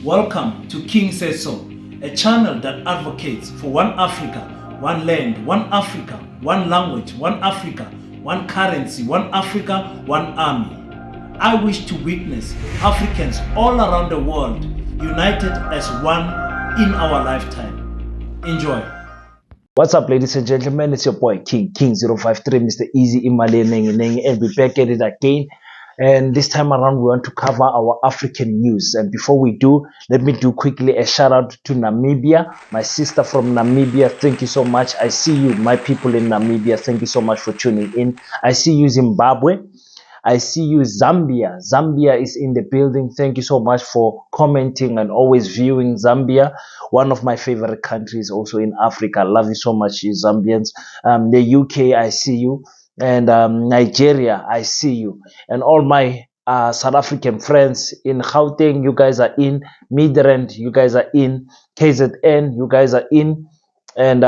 Welcome to King Says So, a channel that advocates for one Africa, one land, one Africa, one language, one Africa, one currency, one Africa, one army. I wish to witness Africans all around the world united as one in our lifetime. Enjoy. What's up, ladies and gentlemen? It's your boy King053, Mr. Easy Imale Nengi, and we're back at it again. And this time around, we want to cover our African news. And before we do, let me do quickly a shout out to Namibia, my sister from Namibia. Thank you so much. I see you, my people in Namibia. Thank you so much for tuning in. I see you, Zimbabwe. I see you, Zambia. Zambia is in the building. Thank you so much for commenting and always viewing Zambia. One of my favorite countries also in Africa. Love you so much, you Zambians. The UK, I see you. And Nigeria, I see you. And all my South African friends in Gauteng, you guys are in. Midrand, you guys are in. KZN, you guys are in. And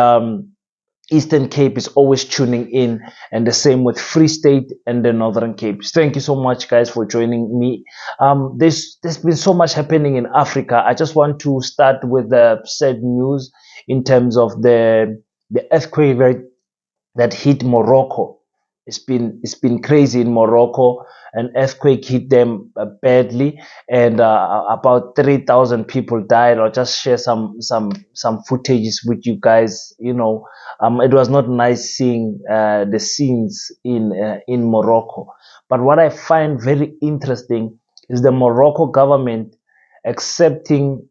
Eastern Cape is always tuning in, and the same with Free State and the Northern Cape. Thank you so much, guys, for joining me. There's been so much happening in Africa. I just want to start with the sad news in terms of the earthquake that hit Morocco. It's been crazy in Morocco. An earthquake hit them badly, and about 3,000 people died. I'll just share some footages with you guys. It was not nice seeing the scenes in Morocco. But what I find very interesting is the Morocco government accepting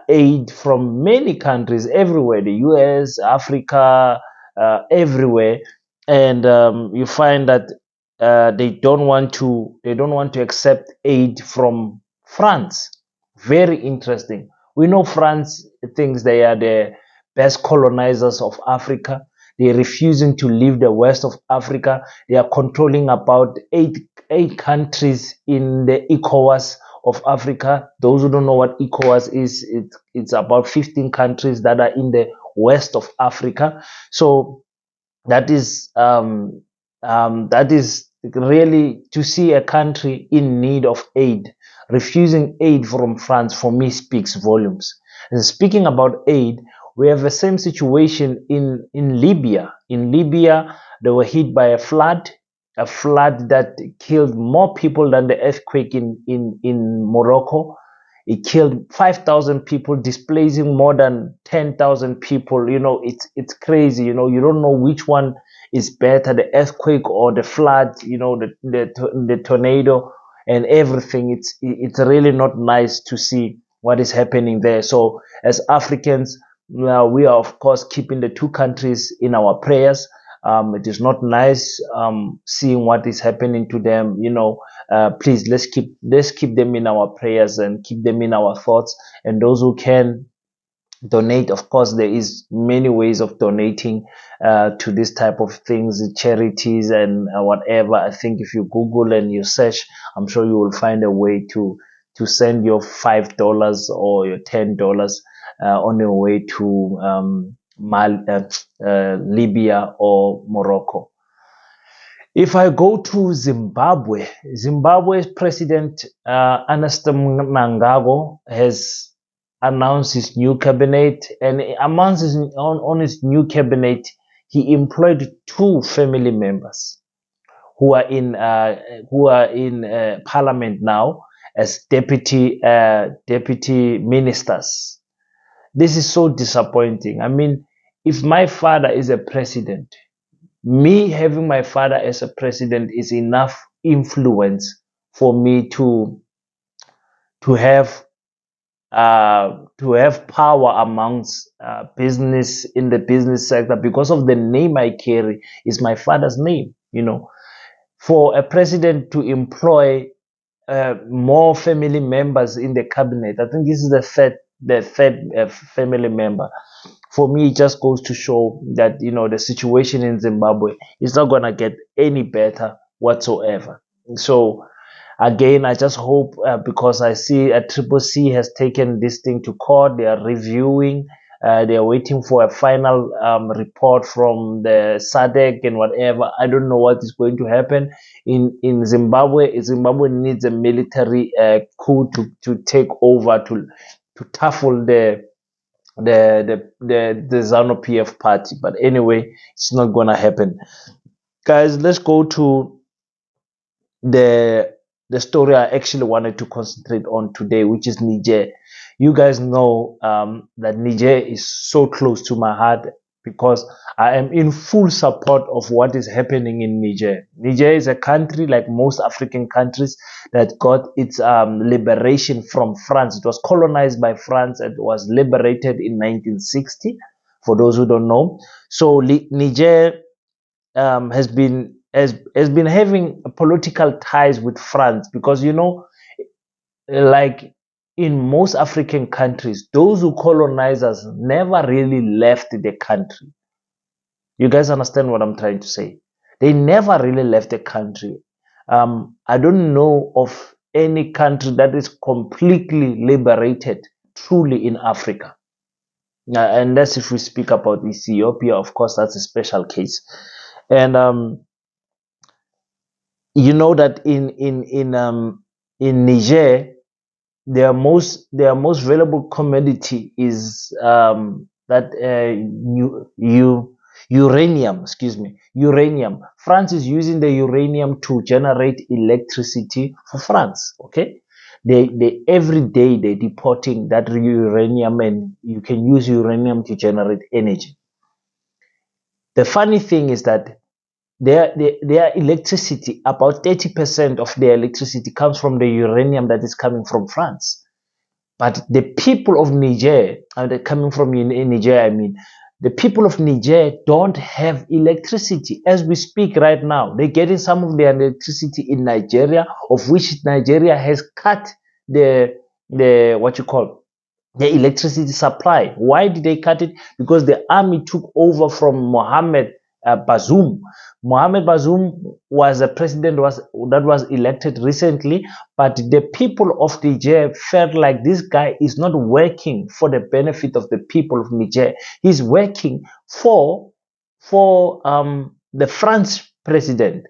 aid from many countries everywhere, the US, Africa, everywhere. And you find that they don't want to accept aid from France. Very interesting. We know France thinks they are the best colonizers of Africa. They're refusing to leave the west of Africa. They are controlling about eight countries in the ECOWAS of Africa. Those who don't know what ECOWAS is, it's about 15 countries that are in the west of Africa. So that is really, to see a country in need of aid refusing aid from France, for me, speaks volumes. And speaking about aid, we have the same situation in Libya. In Libya, they were hit by a flood that killed more people than the earthquake in Morocco. It killed 5,000 people, displacing more than 10,000 people. It's crazy. You don't know which one is better, the earthquake or the flood. The tornado and everything. It's really not nice to see what is happening there. So as Africans, we are of course keeping the two countries in our prayers. It is not nice seeing what is happening to them. Please, let's keep them in our prayers and keep them in our thoughts. And those who can donate, of course, there is many ways of donating to this type of things, charities and whatever. I think if you Google and you search, I'm sure you will find a way to send your $5 or your $10 on your way to Libya or Morocco. If I go to Zimbabwe's President Ernest Mnangagwa has announced his new cabinet, and amongst on his new cabinet, he employed two family members who are in parliament now as deputy ministers. This is so disappointing. I mean, if my father is a president, me having my father as a president is enough influence for me to have power amongst business, in the business sector, because of the name I carry is my father's name. For a president to employ more family members in the cabinet, I think this is the third family member. For me, it just goes to show that the situation in Zimbabwe is not gonna get any better whatsoever. So again, I just hope, because I see a Triple C has taken this thing to court. They are reviewing. They are waiting for a final report from the SADC and whatever. I don't know what is going to happen in Zimbabwe. Zimbabwe needs a military coup to take over, to to tackle the ZANU PF party. But anyway, it's not gonna happen. Guys, let's go to the story I actually wanted to concentrate on today, which is Niger. You guys know that Niger is so close to my heart because I am in full support of what is happening in Niger. Niger is a country, like most African countries, that got its liberation from France. It was colonized by France and was liberated in 1960, for those who don't know. So Niger has been having political ties with France because, you know, like in most African countries, those who colonize us never really left the country. You guys understand what I'm trying to say? They never really left the country. I don't know of any country that is completely liberated truly in Africa. Unless if we speak about Ethiopia, of course, that's a special case. And you know that in Niger, their most valuable commodity is uranium. Excuse me, uranium. France is using the uranium to generate electricity for France. Okay, they every day they're deporting that uranium, and you can use uranium to generate energy. The funny thing is that their electricity, about 30% of their electricity comes from the uranium that is coming from France. But the people of Niger, coming from in Niger, I mean, the people of Niger don't have electricity as we speak right now. They're getting some of their electricity in Nigeria, of which Nigeria has cut the what you call the electricity supply. Why did they cut it? Because the army took over from Mohammed Bazoum. Mohammed Bazoum was a president that was elected recently, but the people of Niger felt like this guy is not working for the benefit of the people of Niger. He's working for the French president,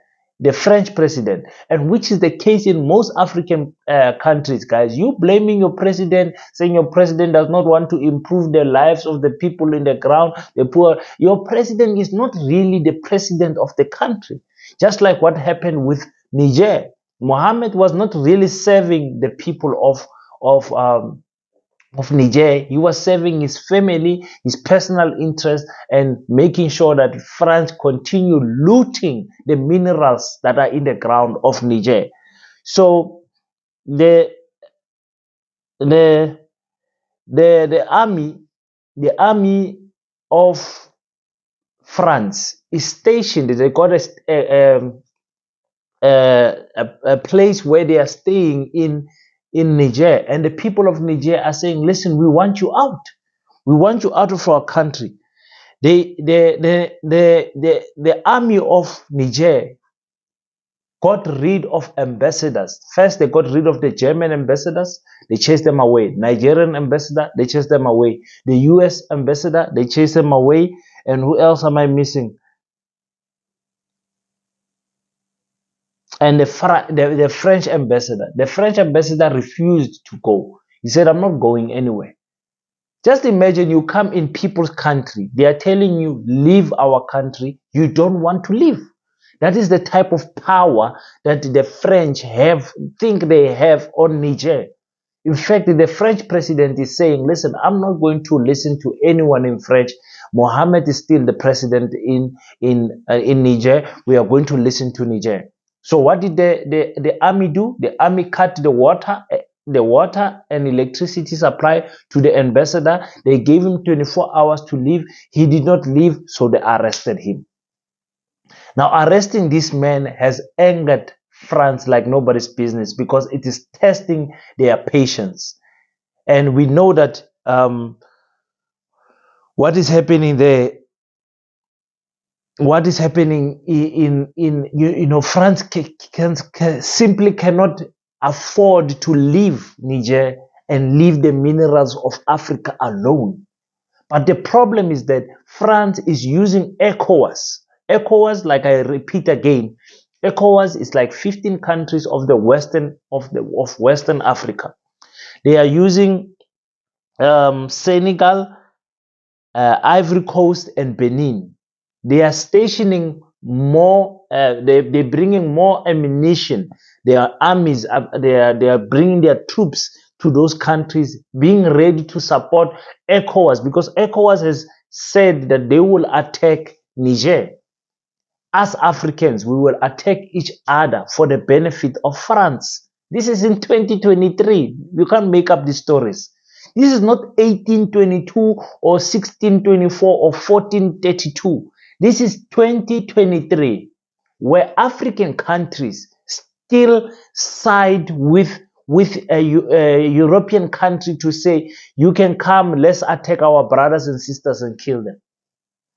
and which is the case in most African countries, guys. You blaming your president, saying your president does not want to improve the lives of the people in the ground, the poor. Your president is not really the president of the country. Just like what happened with Niger. Mohammed was not really serving the people of Niger. He was serving his family, his personal interest, and making sure that France continue looting the minerals that are in the ground of Niger. So the the the army of France is stationed. They got a place where they are staying in Niger, and the people of Niger are saying, listen, we want you out. We want you out of our country. The army of Niger got rid of ambassadors. First, they got rid of the German ambassadors. They chased them away. Nigerian ambassador, they chased them away. The US ambassador, they chased them away. And who else am I missing? And the French ambassador. The French ambassador refused to go. He said, I'm not going anywhere. Just imagine you come in people's country. They are telling you, leave our country. You don't want to leave. That is the type of power that the French think they have on Niger. In fact, the French president is saying, listen, I'm not going to listen to anyone in French. Mohammed is still the president in Niger. We are going to listen to Niger. So what did the army do? The army cut the water and electricity supply to the ambassador. They gave him 24 hours to leave. He did not leave, so they arrested him. Now, arresting this man has angered France like nobody's business because it is testing their patience. And we know that what is happening there, what is happening in France simply cannot afford to leave Niger and leave the minerals of Africa alone. But the problem is that France is using ECOWAS. ECOWAS, like I repeat again, ECOWAS is like 15 countries of Western Africa. They are using Senegal, Ivory Coast, and Benin. They are stationing more. They're bringing more ammunition. Their armies. They are bringing their troops to those countries, being ready to support ECOWAS, because ECOWAS has said that they will attack Niger. As Africans, we will attack each other for the benefit of France. This is in 2023. You can't make up these stories. This is not 1822 or 1624 or 1432. This is 2023, where African countries still side with a European country to say, you can come, let's attack our brothers and sisters and kill them.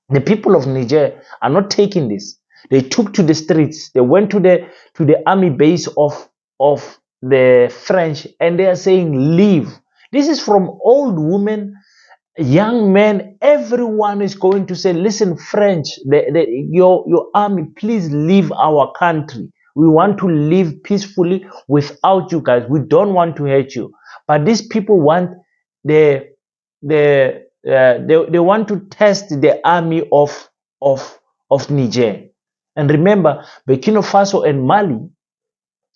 The people of Niger are not taking this. They took to the streets. They went to the army base of the French, and they are saying, leave. This is from old women, young men. Everyone is going to say, listen, French, your army, please leave our country. We want to live peacefully without you guys. We don't want to hurt you. But these people want the they want to test the army of Niger. And remember, Burkina Faso and Mali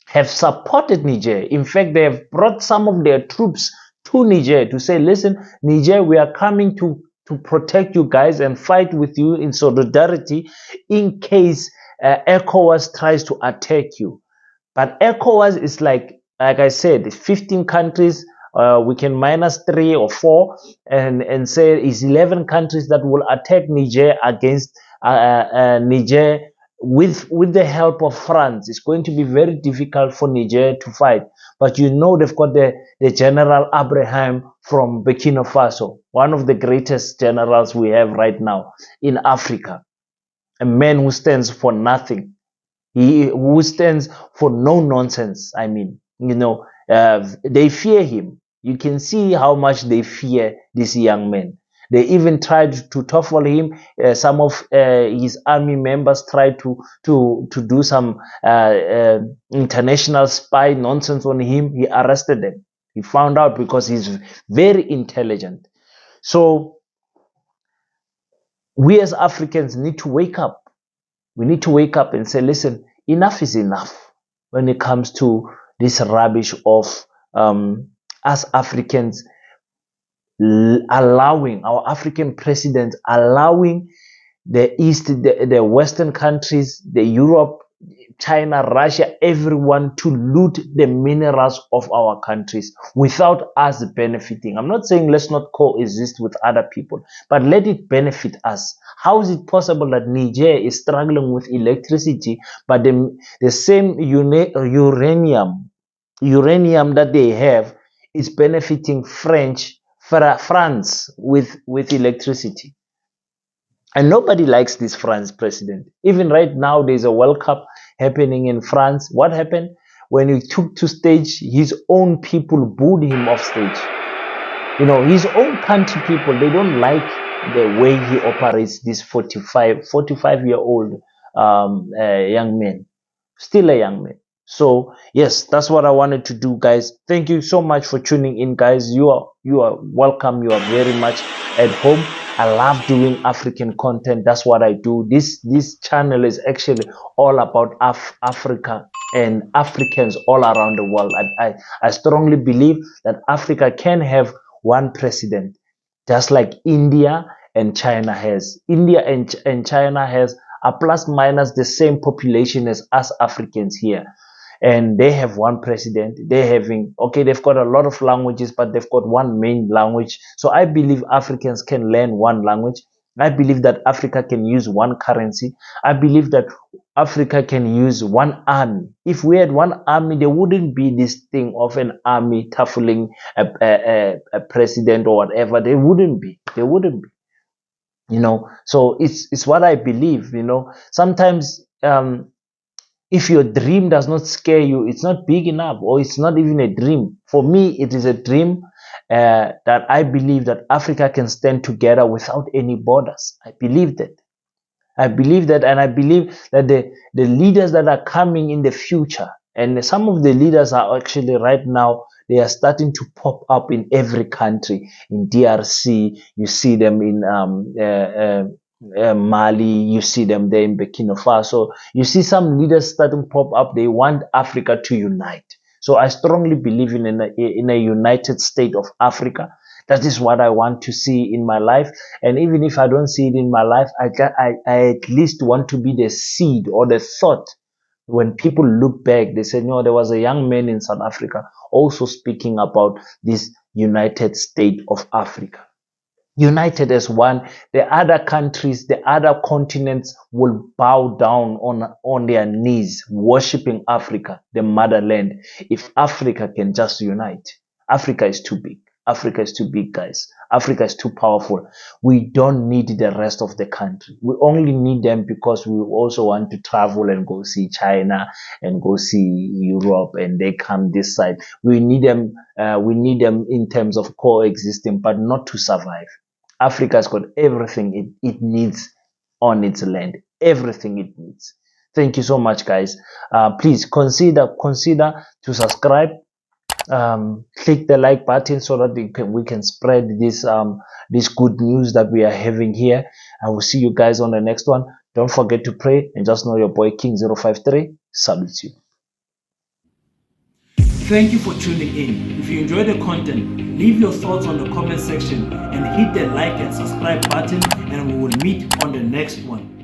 have supported Niger. In fact, they have brought some of their troops to Niger to say, listen, Niger, we are coming to protect you guys and fight with you in solidarity in case ECOWAS tries to attack you. But ECOWAS is like I said, 15 countries. We can minus 3 or 4 and say it's 11 countries that will attack Niger against Niger with the help of France. It's going to be very difficult for Niger to fight. But you know they've got the General Abraham from Burkina Faso, one of the greatest generals we have right now in Africa. A man who stands for nothing. He who stands for no nonsense. I mean, they fear him. You can see how much they fear this young man. They even tried to topple him. Some of his army members tried to do some international spy nonsense on him. He arrested them. He found out because he's very intelligent. So we as Africans need to wake up. We need to wake up and say, listen, enough is enough when it comes to this rubbish of us Africans allowing our African president, allowing the East, the Western countries, the Europe, China, Russia, everyone to loot the minerals of our countries without us benefiting. I'm not saying let's not coexist with other people, but let it benefit us. How is it possible that Niger is struggling with electricity, but the same uranium that they have is benefiting France with electricity? And nobody likes this France president. Even right now, there's a World Cup happening in France. What happened? When he took to stage, his own people booed him off stage. His own country people, they don't like the way he operates, this 45-year-old young man. Still a young man. So yes, that's what I wanted to do, guys. Thank you so much for tuning in, guys. You are welcome. You are very much at home. I love doing African content. That's what I do. This channel is actually all about Africa and Africans all around the world. I strongly believe that Africa can have one president, just like India and China has. India and China has a plus minus the same population as us Africans here. And they have one president. They've got a lot of languages, but they've got one main language. So I believe Africans can learn one language. I believe that Africa can use one currency. I believe that Africa can use one army. If we had one army, there wouldn't be this thing of an army toppling a president or whatever. There wouldn't be. So it's what I believe. Sometimes if your dream does not scare you, it's not big enough, or it's not even a dream. For me, it is a dream that I believe that Africa can stand together without any borders. I believe that. And I believe that the leaders that are coming in the future, and some of the leaders are actually right now They are starting to pop up in every country. In DRC, you see them in Mali, you see them there in Burkina Faso. You see some leaders starting to pop up. They want Africa to unite. So I strongly believe in a united state of Africa. That is what I want to see in my life. And even if I don't see it in my life, I at least want to be the seed or the thought. When people look back, they say, no, there was a young man in South Africa also speaking about this United State of Africa. United as one, the other countries, the other continents will bow down on their knees, worshipping Africa, the motherland. If Africa can just unite, Africa is too big. Africa is too big, guys. Africa is too powerful. We don't need the rest of the country. We only need them because we also want to travel and go see China and go see Europe, and they come this side. We need them. We need them in terms of coexisting, but not to survive. Africa's got everything it needs on its land. Everything it needs. Thank you so much, guys. Please consider to subscribe. Click the like button so that we can spread this good news that we are having here. I will see you guys on the next one. Don't forget to pray, and just know your boy King053 salutes you. Thank you for tuning in. If you enjoy the content, leave your thoughts on the comment section and hit the like and subscribe button, and we will meet on the next one.